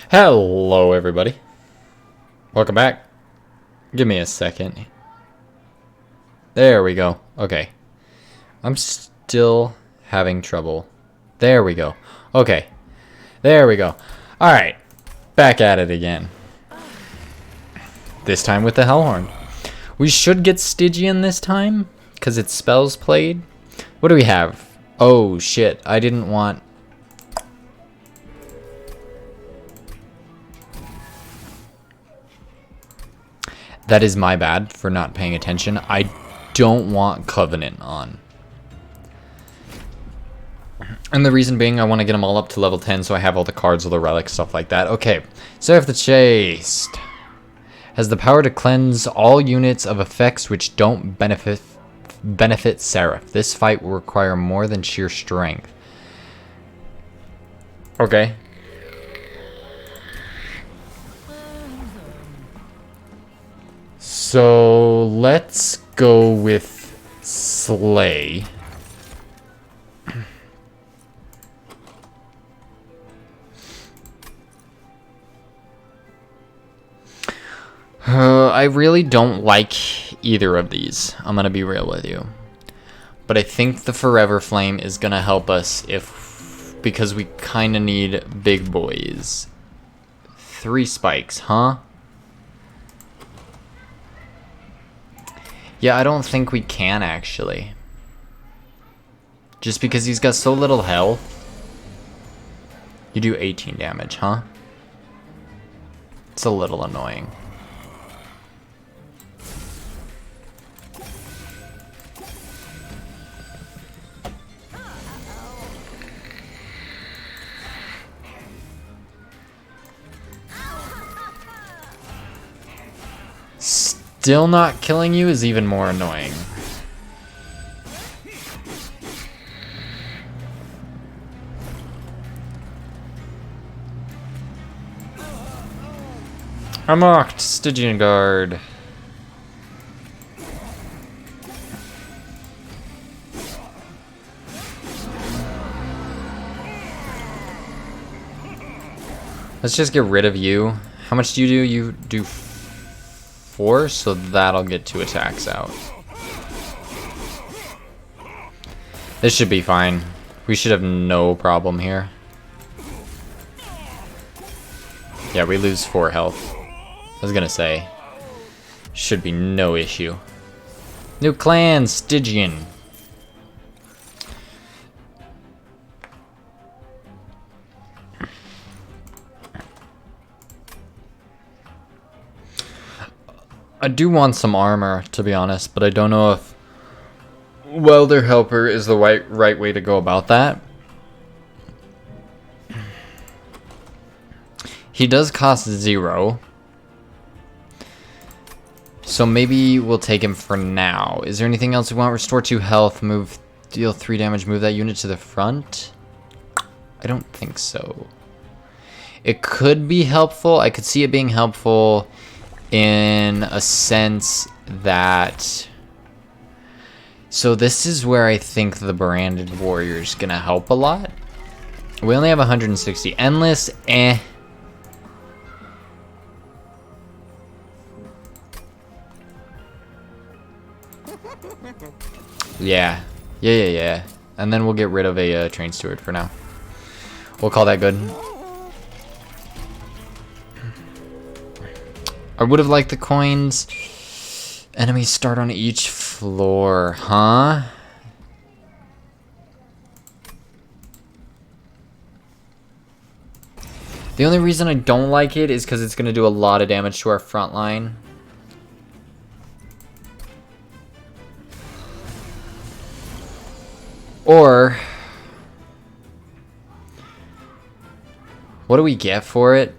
Hello, everybody. Welcome back. Give me a second. There we go. Okay. I'm still having trouble. There we go. Okay. There we go. Alright. Back at it again. This time with the Hellhorn. We should get Stygian this time, because it's spells played. What do we have? Oh, shit. I didn't want... That is my bad for not paying attention. I don't want Covenant on. And the reason being, I want to get them all up to level 10 so I have all the cards, all the relics, stuff like that. Okay, Seraph the Chaste has the power to cleanse all units of effects which don't benefit Seraph. This fight will require more than sheer strength. Okay. So let's go with Slay. I really don't like either of these. I'm gonna be real with you. But I think the Forever Flame is gonna help us because we kinda need big boys. 3 spikes, huh? Yeah, I don't think we can, actually. Just because he's got so little health. You do 18 damage, huh? It's a little annoying. Still not killing you is even more annoying. Unlocked Stygian Guard. Let's just get rid of you. How much do you do? You do 4, so that'll get 2 attacks out. This should be fine. We should have no problem here. Yeah, we lose 4 health. I was gonna say. Should be no issue. New clan, Stygian. I do want some armor, to be honest, but I don't know if Welder Helper is the right way to go about that. He does cost 0. So maybe we'll take him for now. Is there anything else we want? Restore 2 health, move, deal 3 damage, move that unit to the front? I don't think so. It could be helpful. I could see it being helpful in a sense that... So this is where I think the Branded Warrior is going to help a lot. We only have 160. Endless, eh. Yeah. And then we'll get rid of a Train Steward for now. We'll call that good. I would have liked the coins. Enemies start on each floor, huh? The only reason I don't like it is because it's going to do a lot of damage to our front line. Or... what do we get for it?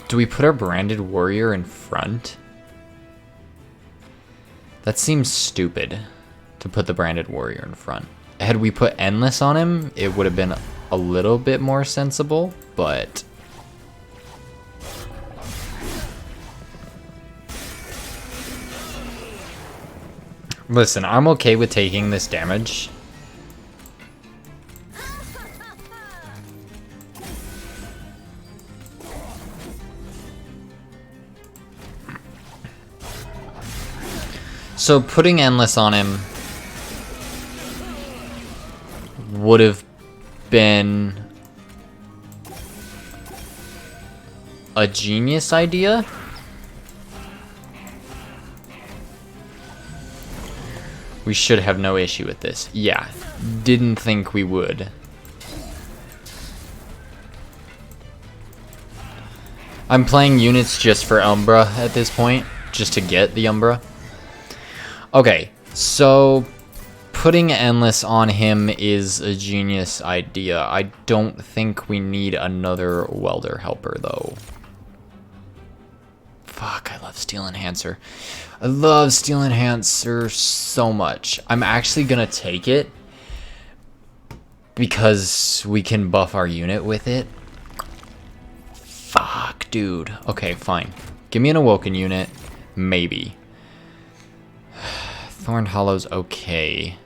Do we put our Branded Warrior in front? That seems stupid to put the Branded Warrior in front. Had we put Endless on him, it would have been a little bit more sensible, but... Listen, I'm okay with taking this damage. So putting Endless on him would have been a genius idea. We should have no issue with this. Yeah, didn't think we would. I'm playing units just for Umbra at this point, just to get the Umbra. Okay, so putting Endless on him is a genius idea. I don't think we need another Welder Helper, though. Fuck, I love Steel Enhancer. I love Steel Enhancer so much. I'm actually gonna take it because we can buff our unit with it. Fuck, dude. Okay, fine. Give me an Awoken unit. Maybe. Thorn Hollow's okay.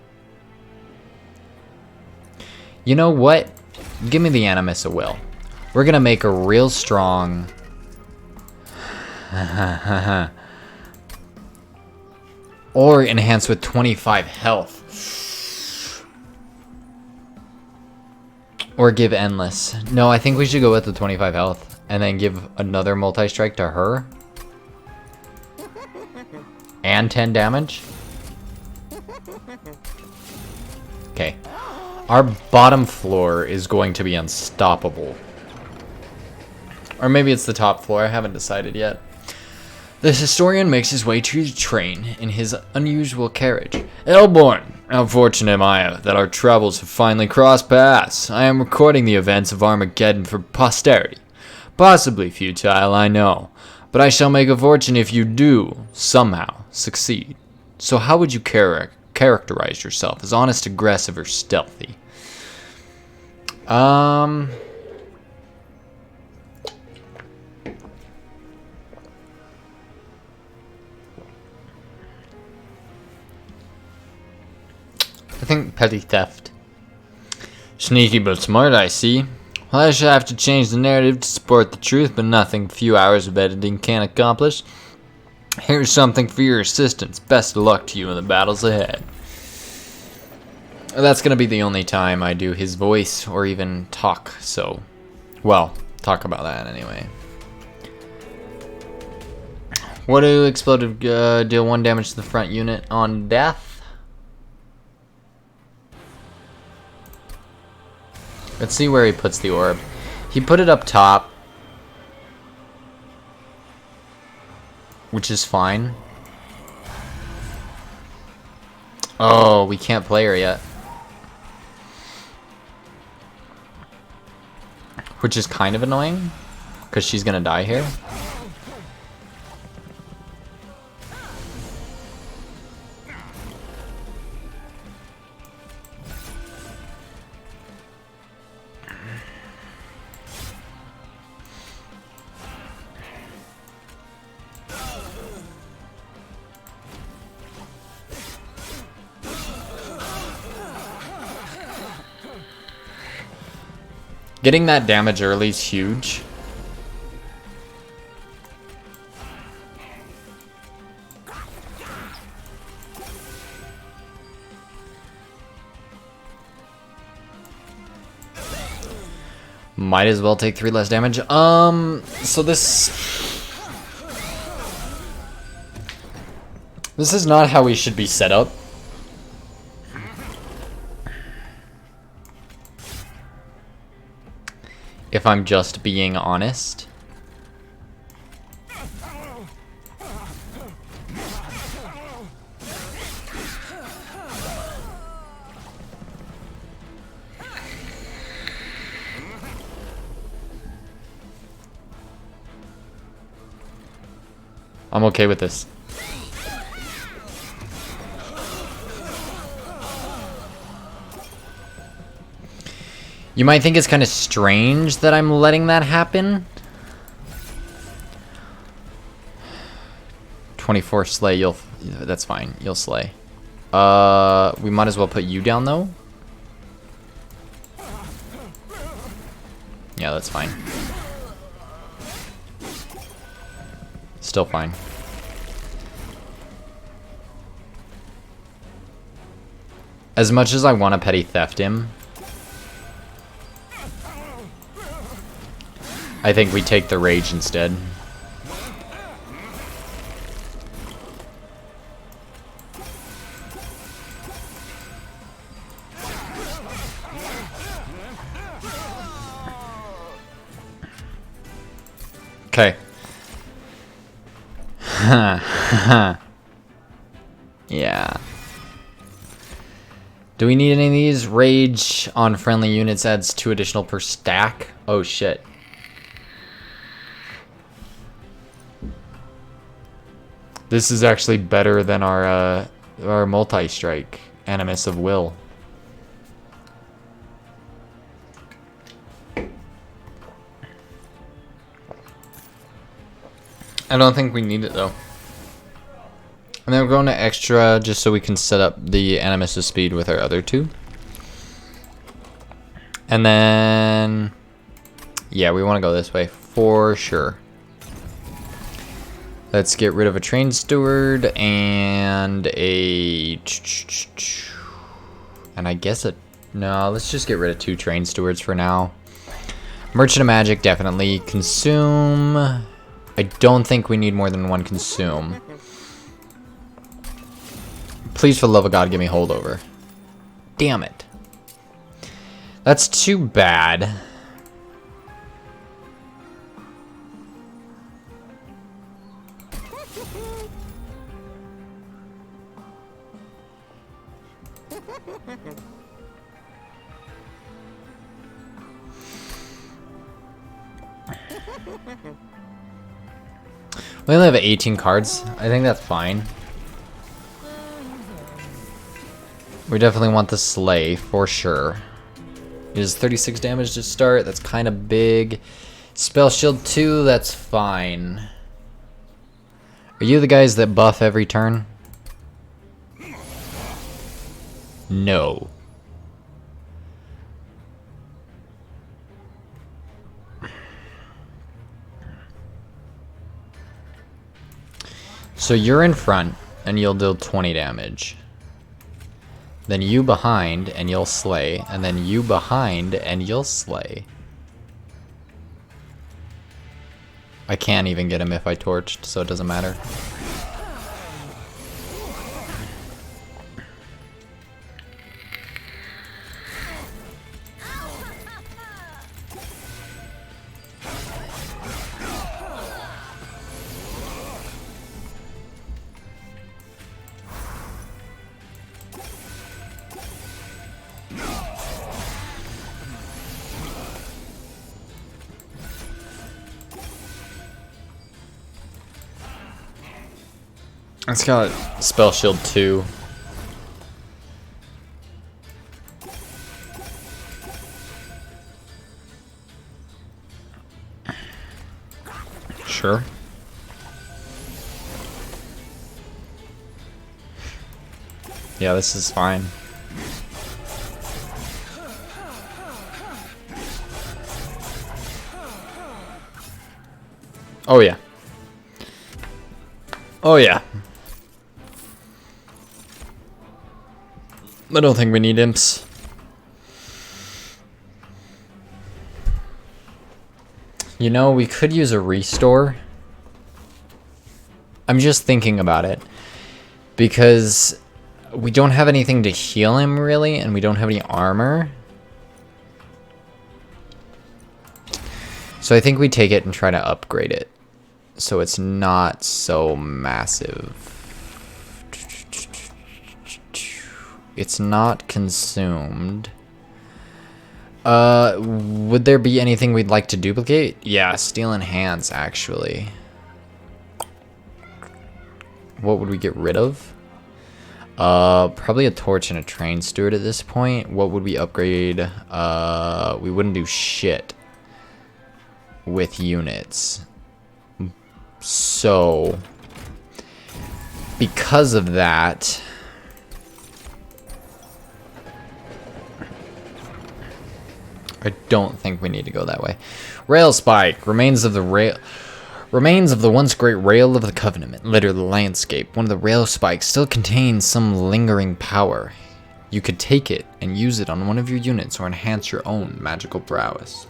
You know what? Give me the Animus of Will. We're gonna make a real strong... or enhance with 25 health. Or give Endless. No, I think we should go with the 25 health. And then give another multi-strike to her. And 10 damage. Okay. Our bottom floor is going to be unstoppable. Or maybe it's the top floor, I haven't decided yet. The historian makes his way to the train in his unusual carriage. Elborn, how fortunate am I that our travels have finally crossed paths. I am recording the events of Armageddon for posterity. Possibly futile, I know, but I shall make a fortune if you do, somehow, succeed. So how would you characterize yourself? As honest, aggressive, or stealthy? I think petty theft. Sneaky but smart, I see. Well, I shall have to change the narrative to support the truth, but nothing a few hours of editing can't accomplish. Here's something for your assistance. Best of luck to you in the battles ahead. That's gonna be the only time I do his voice or even talk, so... well, talk about that anyway. What do explosive deal 1 damage to the front unit on death? Let's see where he puts the orb. He put it up top, which is fine. Oh, we can't play her yet. Which is kind of annoying, because she's gonna die here. Getting that damage early is huge. Might as well take 3 less damage. So this is not how we should be set up. If I'm just being honest. I'm okay with this. You might think it's kind of strange that I'm letting that happen. 24 slay, that's fine. You'll slay. We might as well put you down, though. Yeah, that's fine. Still fine. As much as I want to petty theft him, I think we take the rage instead. Okay. Yeah. Do we need any of these? Rage on friendly units adds 2 additional per stack. Oh shit. This is actually better than our multi-strike, Animus of Will. I don't think we need it though. And then we're going to extra just so we can set up the Animus of Speed with our other 2. And then, yeah, we want to go this way for sure. Let's get rid of a train steward and a, and I guess no, let's just get rid of 2 train stewards for now. Merchant of Magic, definitely. Consume. I don't think we need more than 1 consume. Please, for the love of God, give me holdover. Damn it. That's too bad. We only have 18 cards. I think that's fine. We definitely want the Slay, for sure. It is 36 damage to start. That's kind of big. Spell Shield 2, that's fine. Are you the guys that buff every turn? No. So you're in front, and you'll deal 20 damage. Then you behind, and you'll slay. And then you behind, and you'll slay. I can't even get him if I torched, so it doesn't matter. It's got Spell Shield 2. Sure. Yeah, this is fine. Oh yeah. Oh yeah. I don't think we need imps. You know, we could use a restore. I'm just thinking about it. Because we don't have anything to heal him, really, and we don't have any armor. So I think we take it and try to upgrade it. So it's not so massive. It's not consumed. Would there be anything we'd like to duplicate? Yeah, Steel Enhance, actually. What would we get rid of? Probably a torch and a train steward at this point. What would we upgrade? We wouldn't do shit with units. So, because of that, I don't think we need to go that way. Rail spike. Remains of the once great rail of the Covenant litter the landscape. One of the rail spikes still contains some lingering power. You could take it and use it on one of your units or enhance your own magical prowess.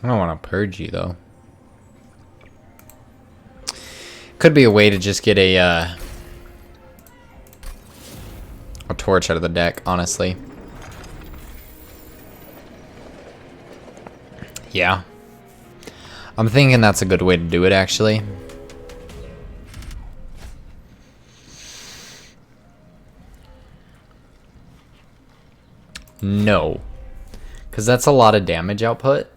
I don't want to purge you, though. Could be a way to just get a torch out of the deck, honestly. Yeah. I'm thinking that's a good way to do it, actually. No. Because that's a lot of damage output.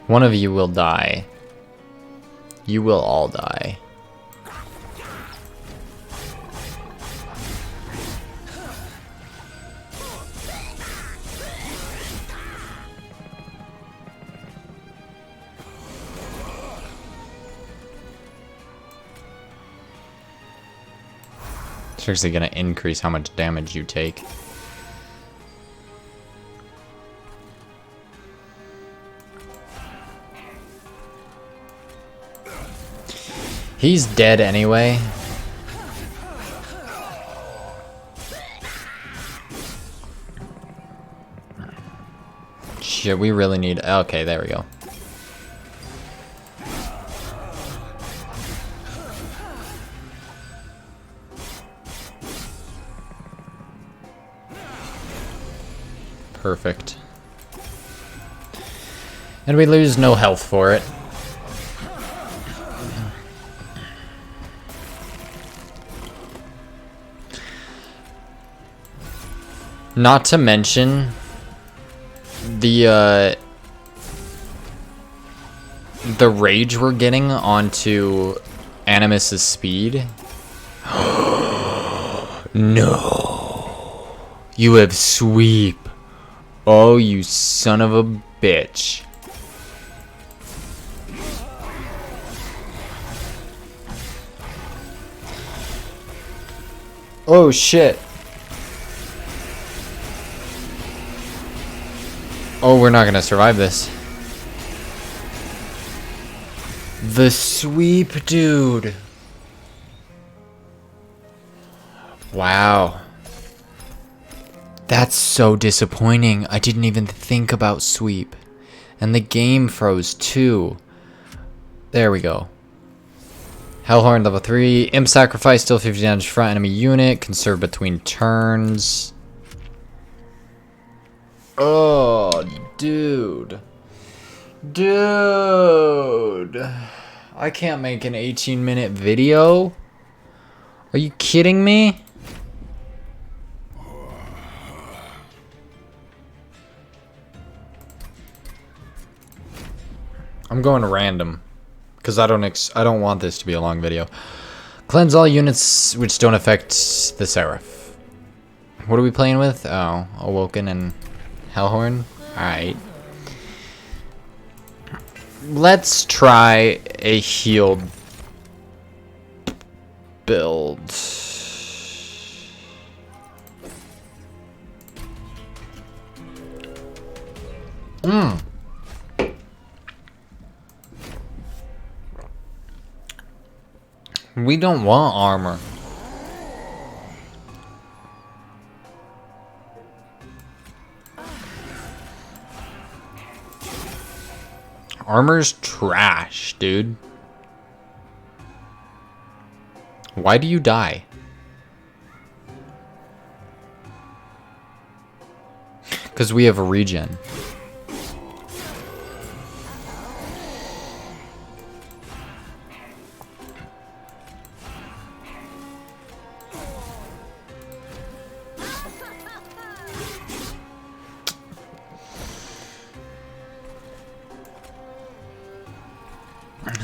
One of you will die. You will all die. It's actually going to increase how much damage you take. He's dead anyway. Shit, we really need... Okay, there we go. Perfect. And we lose no health for it. Not to mention the rage we're getting onto Animus's speed. No. You have sweep. Oh, you son of a bitch. Oh shit. Oh, we're not gonna survive this. The sweep, dude. Wow. That's so disappointing. I didn't even think about sweep. And the game froze too. There we go. Hellhorn level 3. Imp sacrifice, still 50 damage front enemy unit. Conserve between turns. Oh, dude. Dude. I can't make an 18-minute video. Are you kidding me? I'm going random because I don't want this to be a long video. Cleanse all units which don't affect the Seraph. What are we playing with? Oh, Awoken and Hellhorn. All right. Let's try a healed build. We don't want armor. Armor's trash, dude. Why do you die? Because we have a regen.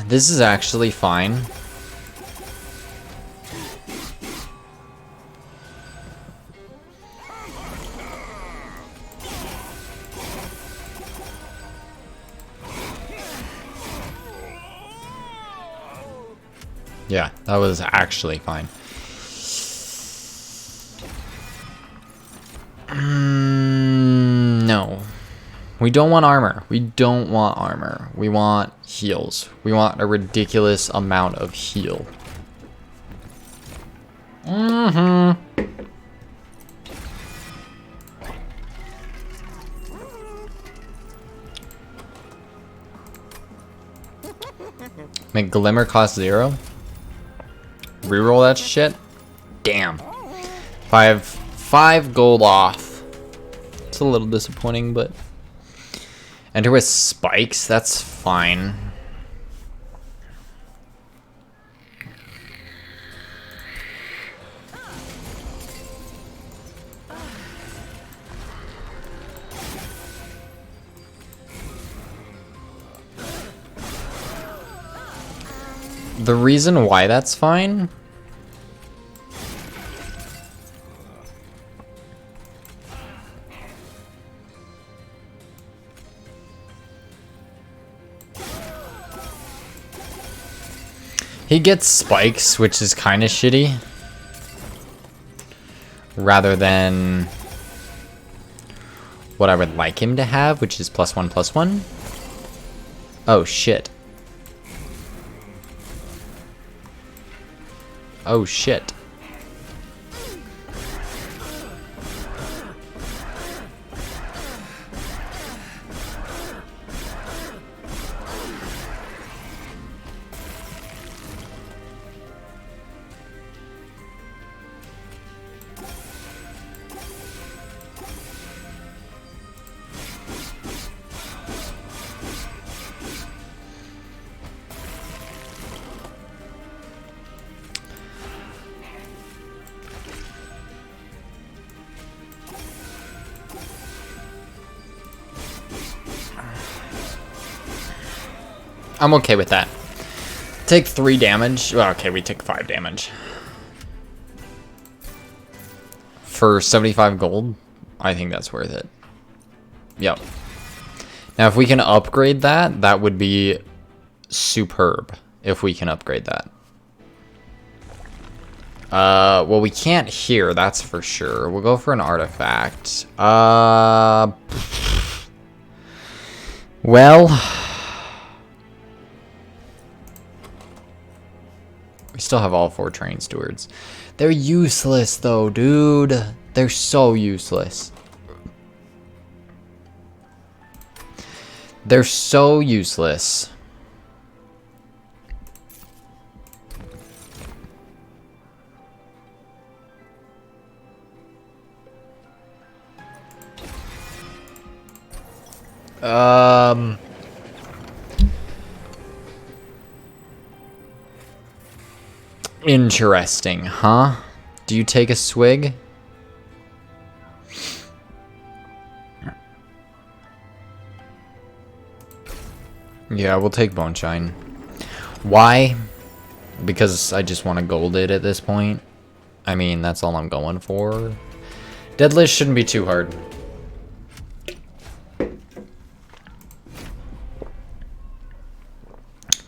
This is actually fine. Yeah, that was actually fine. No. We don't want armor. We don't want armor. We want heals. We want a ridiculous amount of heal. Make Glimmer cost 0. Reroll that shit. Damn. Five gold off. It's a little disappointing, but enter with spikes. That's fine. The reason why that's fine he gets spikes, which is kind of shitty, rather than what I would like him to have, which is +1/+1. Oh shit. Oh shit. I'm okay with that. Take 3 damage. Well, okay, we take 5 damage. For 75 gold, I think that's worth it. Yep. Now, if we can upgrade that, that would be superb. If we can upgrade that. Well, we can't here, that's for sure. We'll go for an artifact. Well... we still have all 4 train stewards. They're useless though, dude. They're so useless. They're so useless. Interesting, huh? Do you take a swig? Yeah, we'll take Bone Shine. Why? Because I just want to gold it at this point. I mean, that's all I'm going for. Deadlift shouldn't be too hard.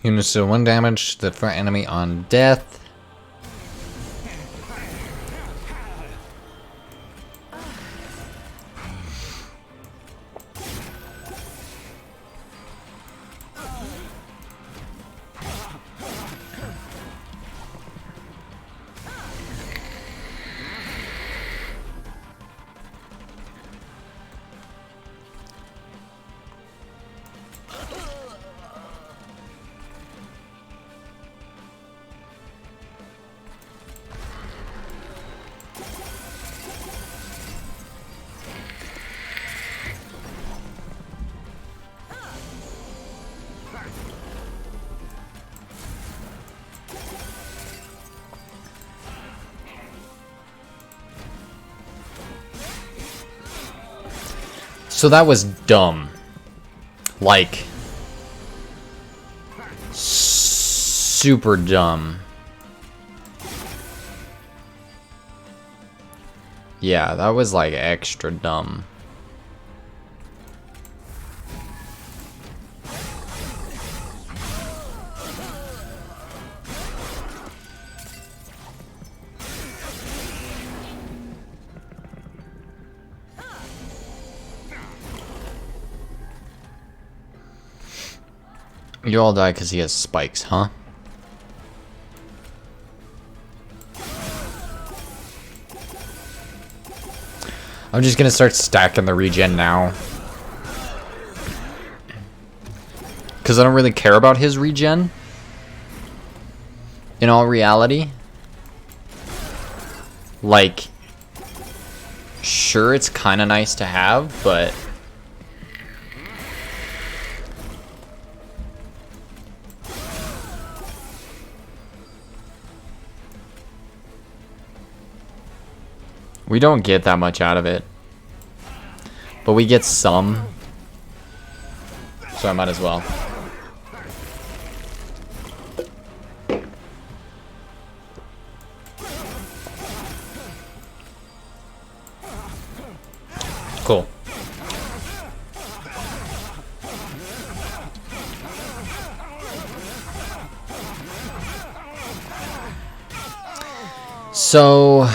Units do 1 damage to the front enemy on death. So that was dumb. Like, super dumb. Yeah, that was like extra dumb. You all die because he has spikes, huh? I'm just gonna start stacking the regen now. Because I don't really care about his regen. In all reality. Like, sure, it's kind of nice to have, but... we don't get that much out of it. But we get some. So I might as well. Cool. So...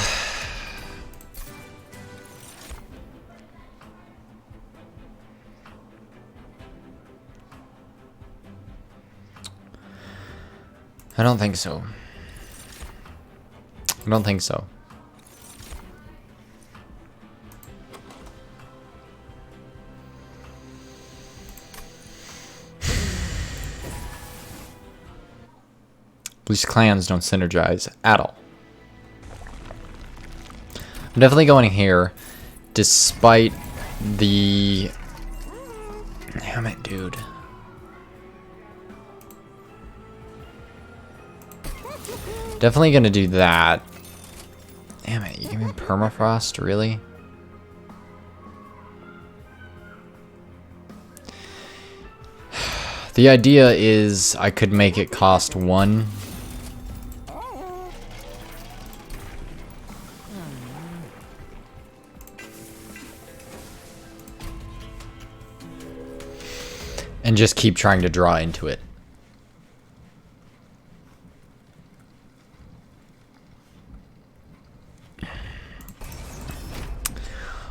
I don't think so. I don't think so. These clans don't synergize at all. I'm definitely going here, despite the... damn it, dude. Definitely gonna do that. Damn it, you give me permafrost, really? The idea is I could make it cost 1. And just keep trying to draw into it.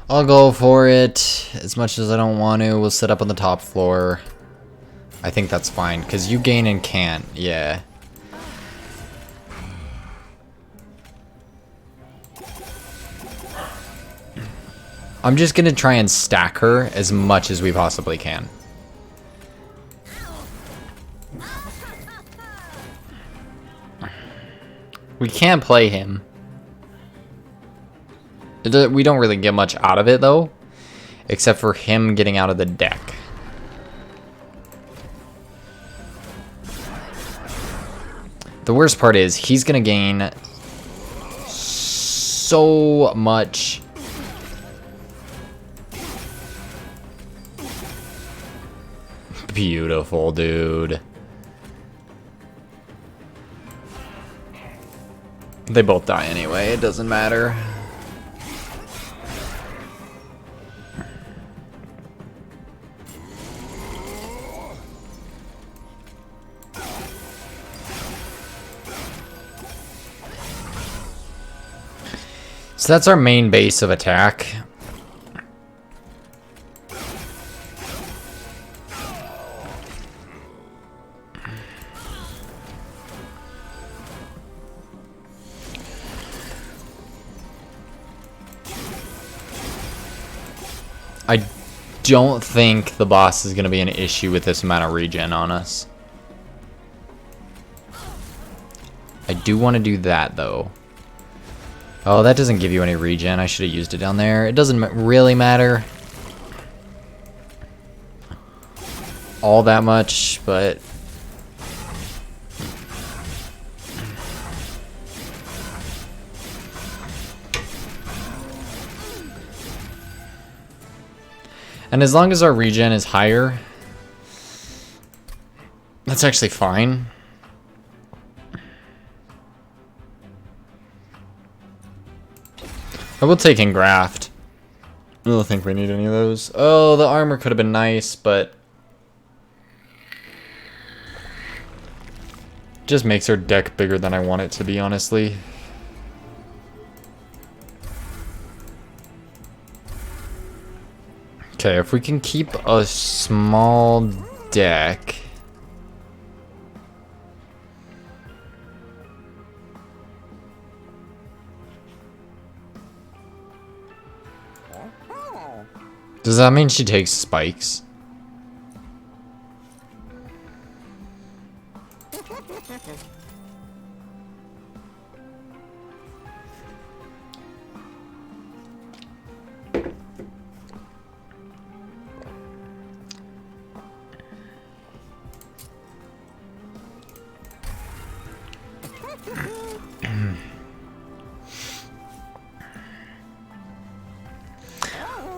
I'll go for it. As much as I don't want to, we'll set up on the top floor. I think that's fine, because you gain and can't. Yeah. I'm just going to try and stack her as much as we possibly can. We can't play him. We don't really get much out of it, though. Except for him getting out of the deck. The worst part is, he's going to gain so much. Beautiful, dude. They both die anyway, it doesn't matter. So that's our main base of attack. I don't think the boss is going to be an issue with this amount of regen on us. I do want to do that, though. Oh, that doesn't give you any regen. I should have used it down there. It doesn't really matter all that much, but... And as long as our regen is higher, that's actually fine. I will take Engraft. I don't think we need any of those. Oh, the armor could have been nice, but just makes our deck bigger than I want it to be, honestly. Okay, if we can keep a small deck. Does that mean she takes spikes?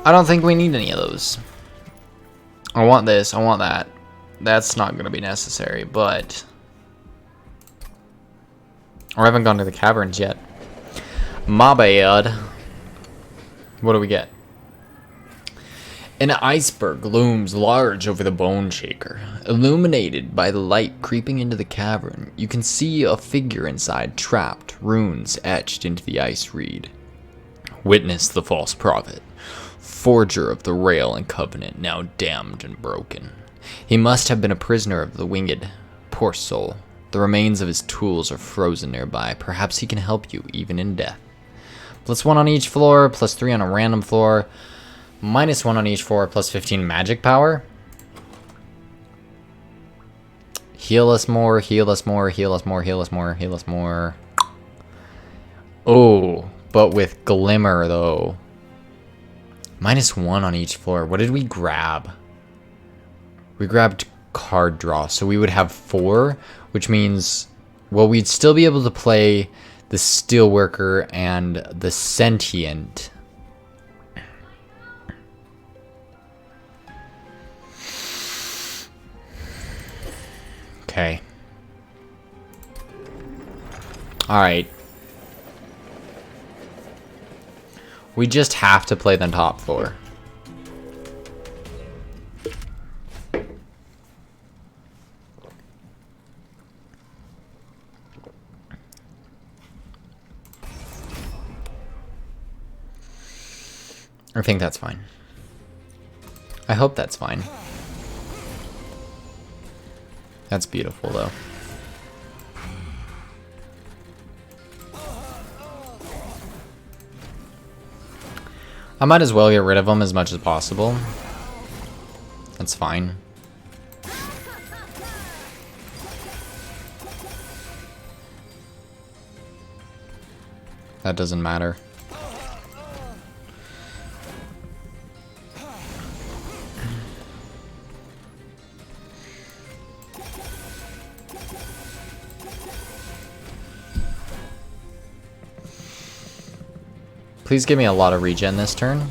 I don't think we need any of those. I want this, I want that. That's not going to be necessary, but... Or I haven't gone to the caverns yet. My bad. What do we get? An iceberg looms large over the bone shaker. Illuminated by the light creeping into the cavern, you can see a figure inside trapped, runes etched into the ice reed. Witness the false prophet. Forger of the Rail and Covenant, now damned and broken. He must have been a prisoner of the Winged. Poor soul. The remains of his tools are frozen nearby. Perhaps he can help you, even in death. +1 on each floor, +3 on a random floor. -1 on each floor, +15 magic power. Heal us more, heal us more, heal us more, heal us more, heal us more. Oh, but with Glimmer, though. -1 on each floor. What did we grab? We grabbed card draw, so we would have 4, which means, well, we'd still be able to play the Steelworker and the Sentient. Okay. Alright. We just have to play the top floor. I think that's fine. I hope that's fine. That's beautiful, though. I might as well get rid of them as much as possible. That's fine. That doesn't matter. Please give me a lot of regen this turn.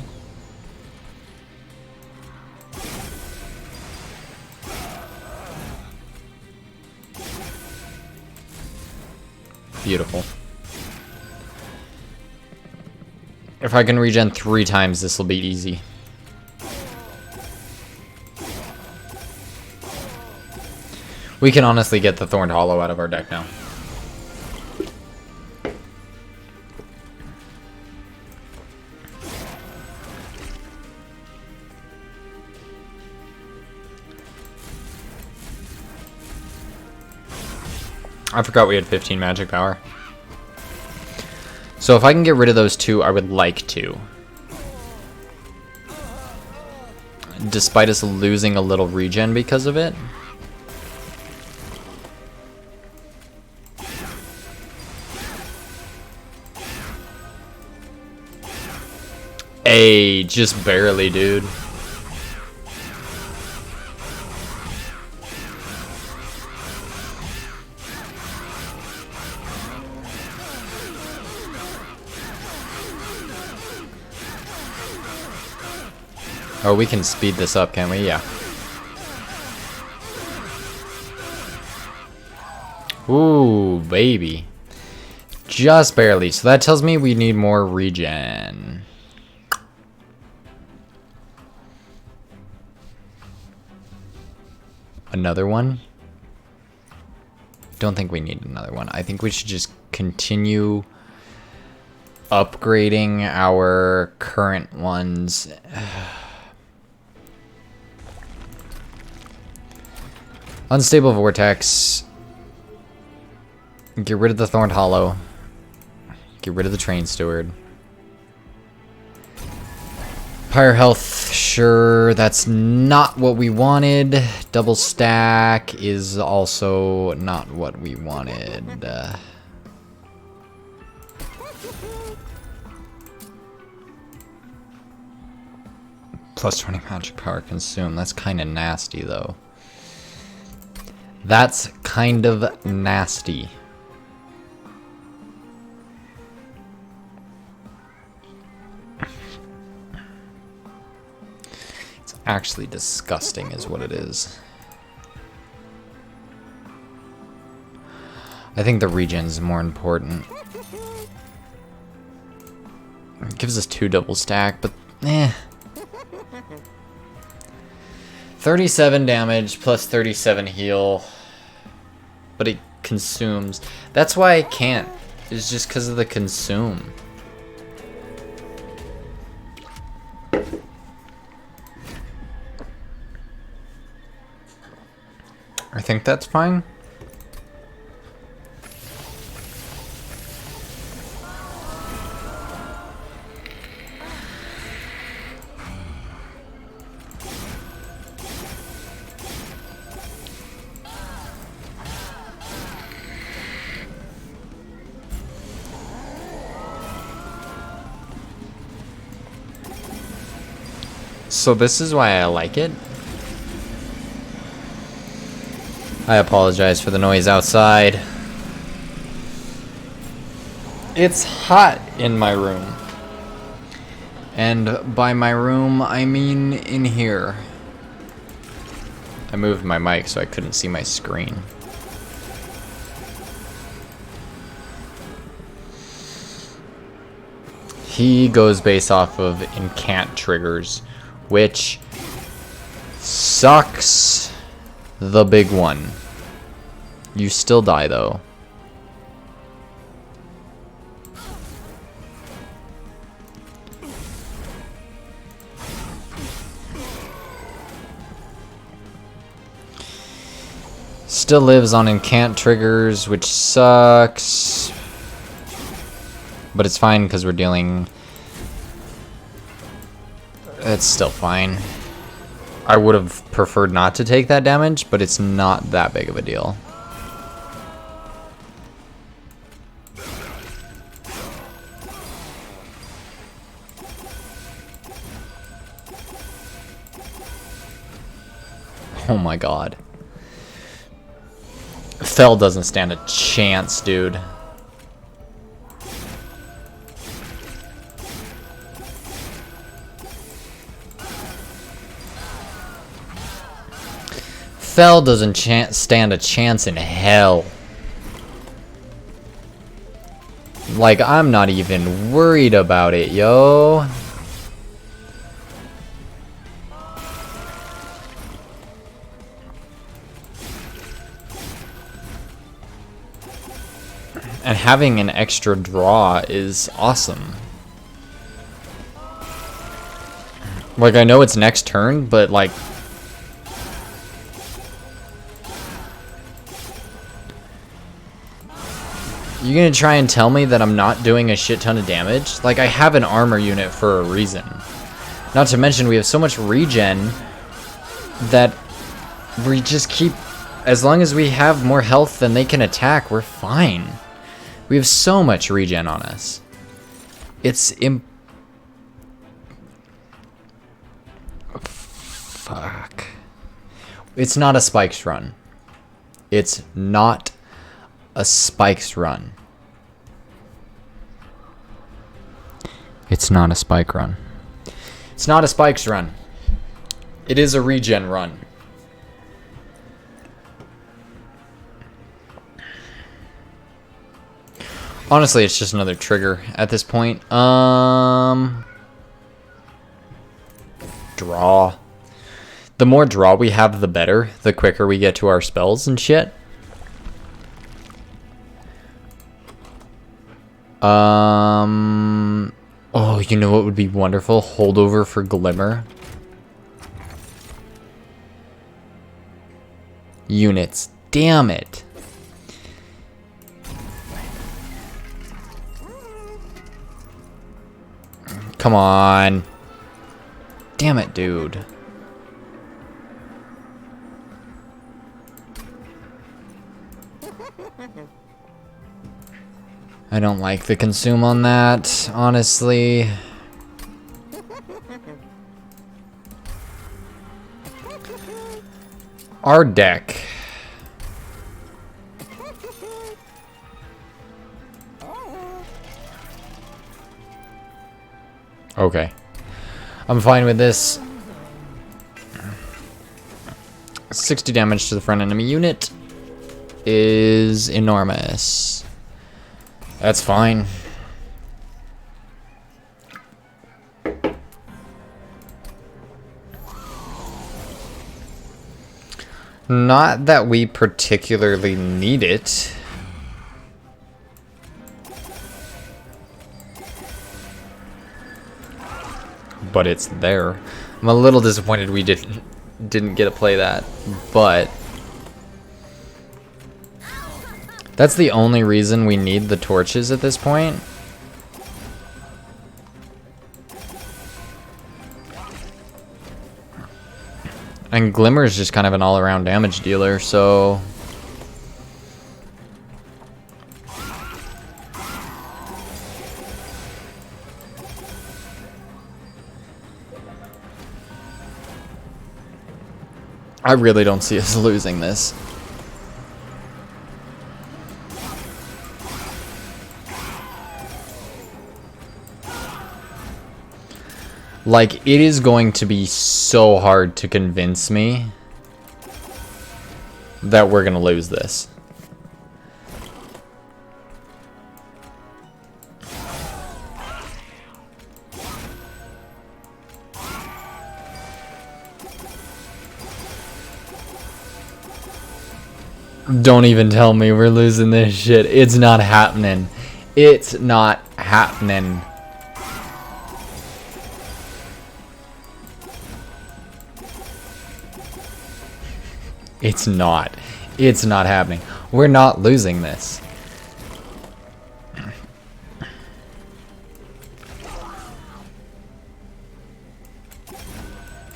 Beautiful. If I can regen 3 times, this will be easy. We can honestly get the Thorned Hollow out of our deck now. I forgot we had 15 magic power. So if I can get rid of those 2, I would like to. Despite us losing a little regen because of it. Hey, just barely, dude. Oh, we can speed this up, can we? Yeah. Ooh, baby. Just barely. So that tells me we need more regen. Another one? Don't think we need another one. I think we should just continue upgrading our current ones. Unstable Vortex. Get rid of the Thorned Hollow. Get rid of the Train Steward. Pyre Health, sure, that's not what we wanted. Double Stack is also not what we wanted. Plus 20 magic power consumed. That's kind of nasty, though. That's kind of nasty. It's actually disgusting is what it is. I think the regen's more important. It gives us 2 double stack, but eh. 37 damage plus 37 heal. But it consumes. That's why I can't. It's just because of the consume. I think that's fine. So this is why I like it. I apologize for the noise outside. It's hot in my room. And by my room, I mean in here. I moved my mic so I couldn't see my screen. He goes based off of incant triggers, which sucks the big one. You still die though. Still lives on incant triggers, which sucks. But it's fine because we're dealing... It's still fine. I would have preferred not to take that damage, but it's not that big of a deal. Oh my god. Fel doesn't stand a chance, dude. Fel doesn't stand a chance in hell. Like, I'm not even worried about it, yo. And having an extra draw is awesome. Like, I know it's next turn, but like... You gonna try and tell me that I'm not doing a shit ton of damage? Like, I have an armor unit for a reason. Not to mention, we have so much regen that we just keep... As long as we have more health than they can attack, we're fine. We have so much regen on us. It's Fuck. It's not a spikes run. It's not a spikes run. It's not a spike run. It's not a spikes run. It is a regen run. Honestly, it's just another trigger at this point. Draw. The more draw we have, the better. The quicker we get to our spells and shit. Oh, you know what would be wonderful? Holdover for Glimmer. Units. Damn it. Come on. Damn it, dude. I don't like the consume on that, honestly. Our deck. Okay. I'm fine with this. 60 damage to the front enemy unit is enormous. That's fine. Not that we particularly need it. But it's there. I'm a little disappointed we didn't get to play that, but that's the only reason we need the torches at this point. And Glimmer is just kind of an all-around damage dealer, so I really don't see us losing this. Like, it is going to be so hard to convince me that we're going to lose this. Don't even tell me we're losing this shit. It's not happening. It's not happening. It's not. It's not happening. We're not losing this.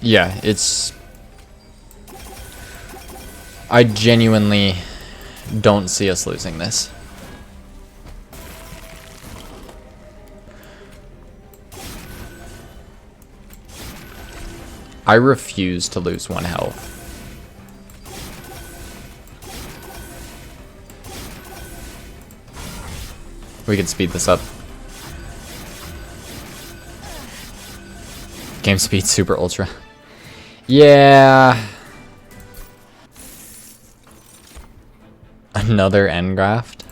Yeah, it's... I genuinely don't see us losing this. I refuse to lose 1 health. We can speed this up. Game speed super ultra. Yeah. Another engraft.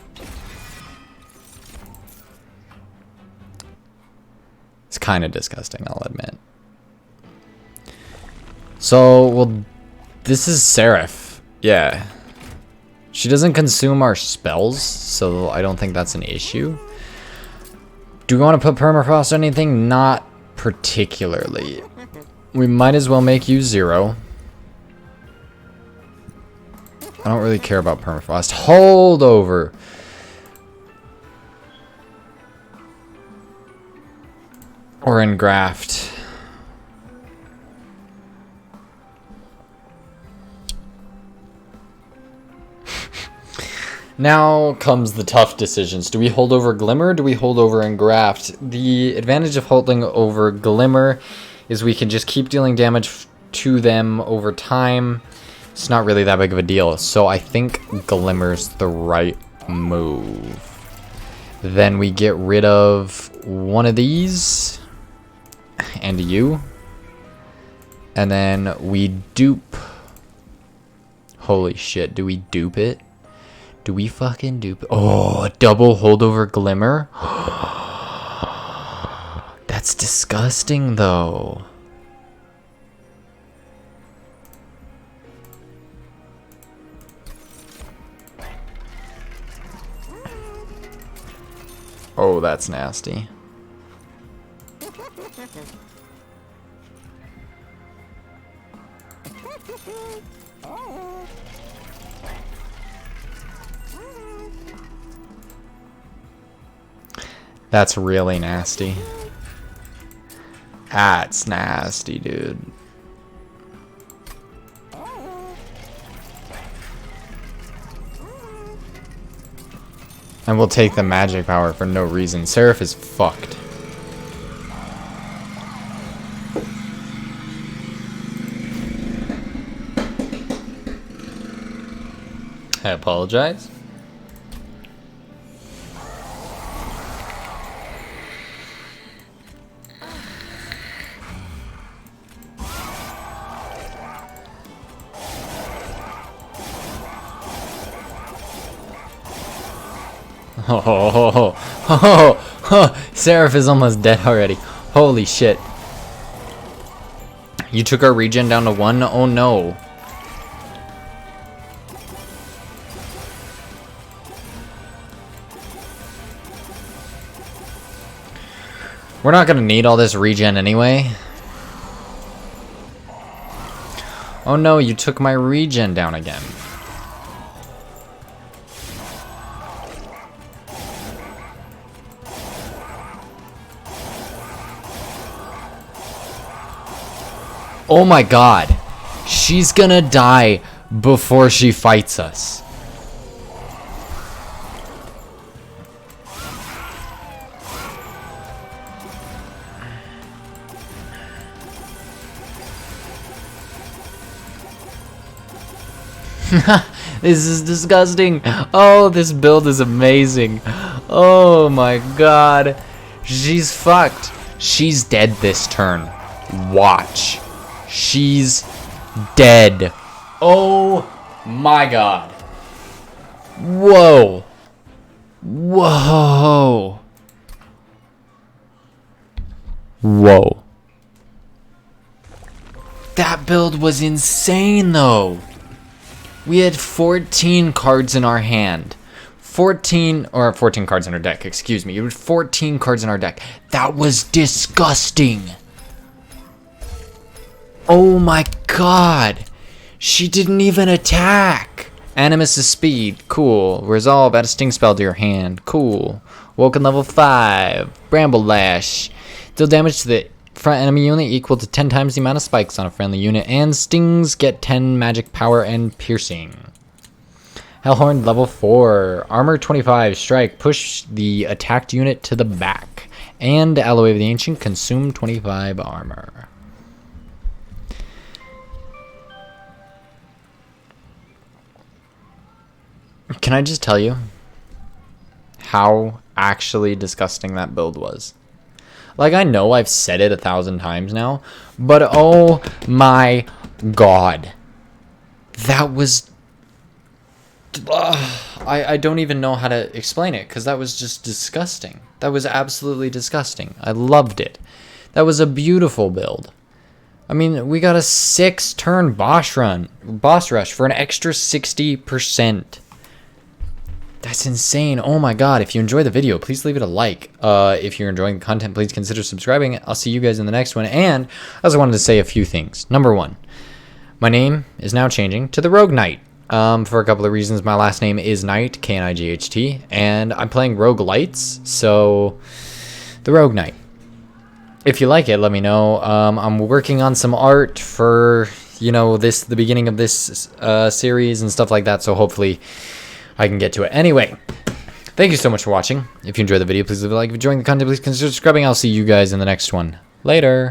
It's kind of disgusting, I'll admit. So, well, this is Seraph. Yeah. She doesn't consume our spells, so I don't think that's an issue. Do we want to put permafrost on anything? Not particularly. We might as well make you 0. I don't really care about permafrost. Hold over. Or engraft. Now comes the tough decisions. Do we hold over Glimmer? Do we hold over Engraft? The advantage of holding over Glimmer is we can just keep dealing damage to them over time. It's not really that big of a deal. So I think Glimmer's the right move. Then we get rid of one of these. And you. And then we dupe. Holy shit, do we dupe it? Do we fucking dupe it? Oh, double holdover glimmer? That's disgusting, though. Oh, that's nasty. That's really nasty. That's nasty, dude. And we'll take the magic power for no reason. Seraph is fucked. I apologize. Seraph is almost dead already. Holy shit. You took our regen down to 1? Oh no. We're not gonna need all this regen anyway. Oh no, you took my regen down again. Oh my god. She's gonna die before she fights us. This is disgusting. Oh, this build is amazing. Oh my god. She's fucked. She's dead this turn. Watch. She's dead. Oh my god. Whoa. Whoa. Whoa. That build was insane though. We had 14 cards in our hand. 14 cards in our deck, excuse me. It was 14 cards in our deck. That was disgusting. Oh my god. She didn't even attack. Animus is speed. Cool. Resolve. Add a sting spell to your hand. Cool. Woken level 5. Bramble Lash. Deal damage to the front enemy unit equal to 10 times the amount of spikes on a friendly unit. And stings get 10 magic power and piercing. Hellhorn level 4. Armor 25. Strike. Push the attacked unit to the back. And Alloy of the Ancient. Consume 25 armor. Can I just tell you how actually disgusting that build was? Like, I know I've said it 1,000 times now, but oh my god. That was... I don't even know how to explain it, because that was just disgusting. That was absolutely disgusting. I loved it. That was a beautiful build. I mean, we got a 6-turn boss rush for an extra 60%. That's insane. Oh my god. If you enjoyed the video, please leave it a like. If you're enjoying the content, please consider subscribing. I'll see you guys in the next one. And I also wanted to say a few things. Number 1, my name is now changing to the Rogue Knight. For a couple of reasons. My last name is Knight, K-N-I-G-H-T, and I'm playing Rogue Lights, so the Rogue Knight. If you like it, let me know. I'm working on some art for, you know, the beginning of this series and stuff like that, so hopefully I can get to it. Anyway, thank you so much for watching. If you enjoyed the video, please leave a like. If you're enjoying the content, please consider subscribing. I'll see you guys in the next one. Later.